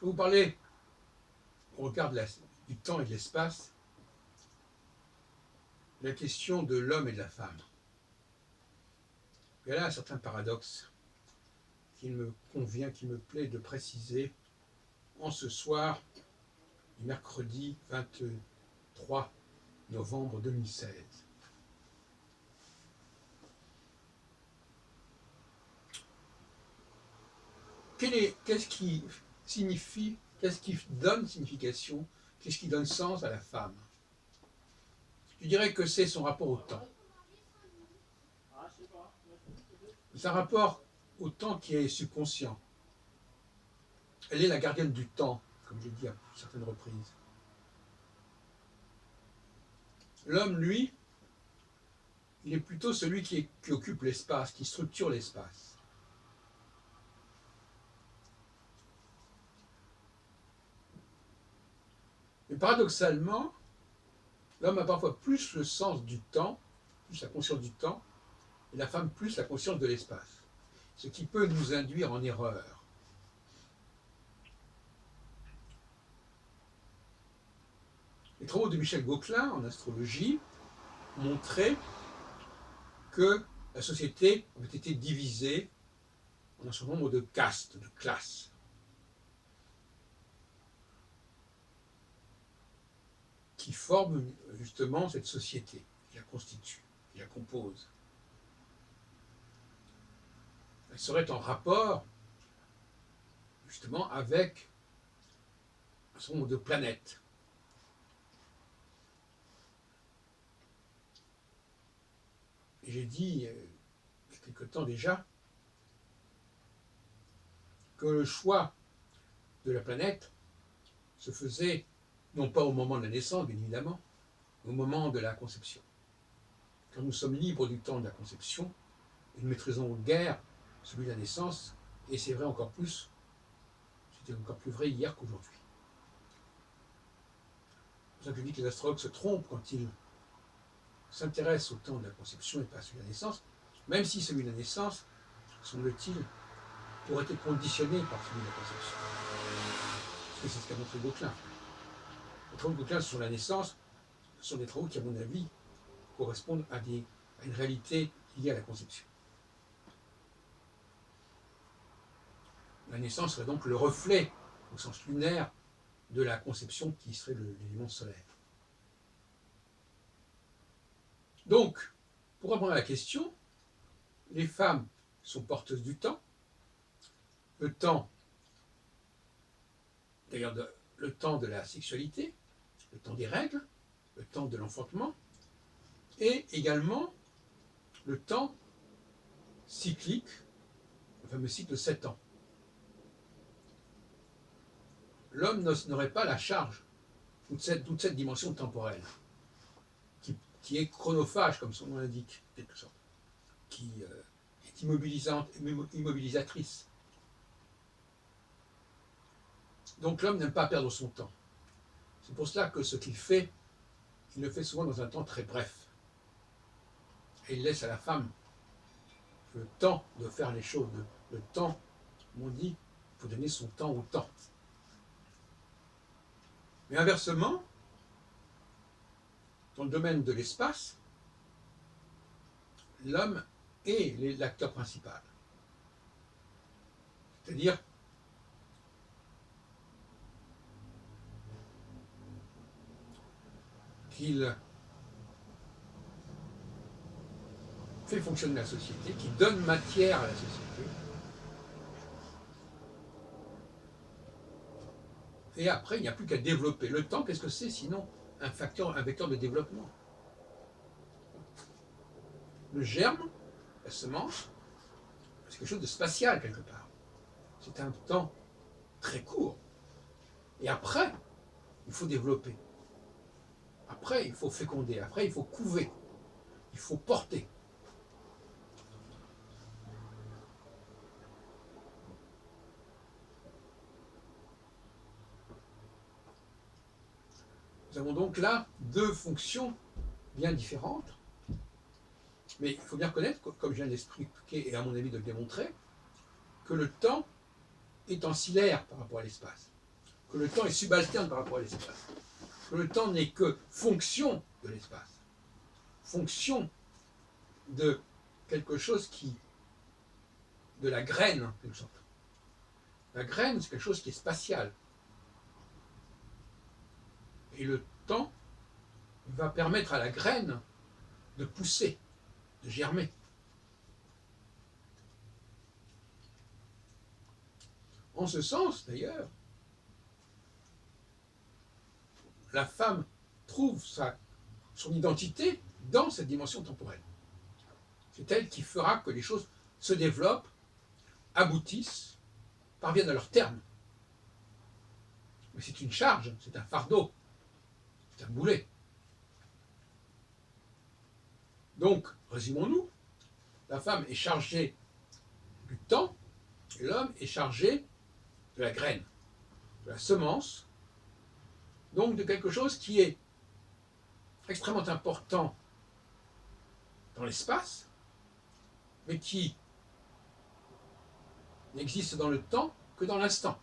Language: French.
vous parler, au regard du temps et de l'espace, la question de l'homme et de la femme. Il y a là un certain paradoxe qu'il me convient, qu'il me plaît de préciser en ce soir du mercredi 23 novembre 2016. Qu'est-ce qui signifie, qu'est-ce qui donne signification, qu'est-ce qui donne sens à la femme? Je dirais que c'est son rapport au temps. C'est un rapport au temps qui est subconscient. Elle est la gardienne du temps, comme j'ai dit à certaines reprises. L'homme, lui, il est plutôt celui qui occupe l'espace, qui structure l'espace. Mais paradoxalement, l'homme a parfois plus le sens du temps, plus la conscience du temps, et la femme plus la conscience de l'espace. Ce qui peut nous induire en erreur. Les travaux de Michel Gauquelin en astrologie montraient que la société avait été divisée en un certain nombre de castes, de classes. Qui forment justement cette société, qui la constitue, qui la compose. Elle serait en rapport justement avec un certain nombre de planètes. Et j'ai dit, il y a quelque temps déjà, que le choix de la planète se faisait non pas au moment de la naissance, bien évidemment, mais au moment de la conception. Quand nous sommes libres du temps de la conception, et nous maîtrisons guère celui de la naissance, et c'est vrai encore plus, c'était encore plus vrai hier qu'aujourd'hui. C'est pour ça que je dis que les astrologues se trompent quand ils s'intéressent au temps de la conception et pas à celui de la naissance, même si celui de la naissance, semble-t-il, pourrait être conditionné par celui de la conception. Parce que c'est ce qu'a montré Gauquelin. Les travaux de Gauquelin sur la naissance sont des travaux qui, à mon avis, correspondent à une réalité liée à la conception. La naissance serait donc le reflet, au sens lunaire, de la conception qui serait l'élément solaire. Donc, pour répondre à la question, les femmes sont porteuses du temps. Le temps, d'ailleurs le temps de la sexualité, le temps des règles, le temps de l'enfantement, et également le temps cyclique, le fameux cycle de 7 ans. L'homme n'aurait pas la charge toute cette dimension temporelle, qui est chronophage, comme son nom l'indique, en quelque sorte, qui est immobilisatrice. Donc l'homme n'aime pas perdre son temps. C'est pour cela que ce qu'il fait, il le fait souvent dans un temps très bref. Et il laisse à la femme le temps de faire les choses, le temps, comme on dit, il faut donner son temps au temps. Mais inversement, dans le domaine de l'espace, l'homme est l'acteur principal. C'est-à-dire qu'il fait fonctionner la société, qui donne matière à la société. Et après, il n'y a plus qu'à développer. Le temps, qu'est-ce que c'est sinon un vecteur de développement? Le germe, la semence, c'est quelque chose de spatial quelque part. C'est un temps très court. Et après, il faut développer. Après, il faut féconder. Après, il faut couver. Il faut porter. Nous avons donc là deux fonctions bien différentes. Mais il faut bien reconnaître, comme je viens de l'expliquer et à mon avis de le démontrer, que le temps est ancillaire par rapport à l'espace. que le temps est subalterne par rapport à l'espace, que le temps n'est que fonction de l'espace, fonction de quelque chose de la graine, en quelque sorte. La graine, c'est quelque chose qui est spatial. Et le temps va permettre à la graine de pousser, de germer. En ce sens, d'ailleurs, la femme trouve son identité dans cette dimension temporelle. C'est elle qui fera que les choses se développent, aboutissent, parviennent à leur terme. Mais c'est une charge, c'est un fardeau, c'est un boulet. Donc, résumons-nous, la femme est chargée du temps et l'homme est chargé de la graine, de la semence, donc de quelque chose qui est extrêmement important dans l'espace, mais qui n'existe dans le temps que dans l'instant.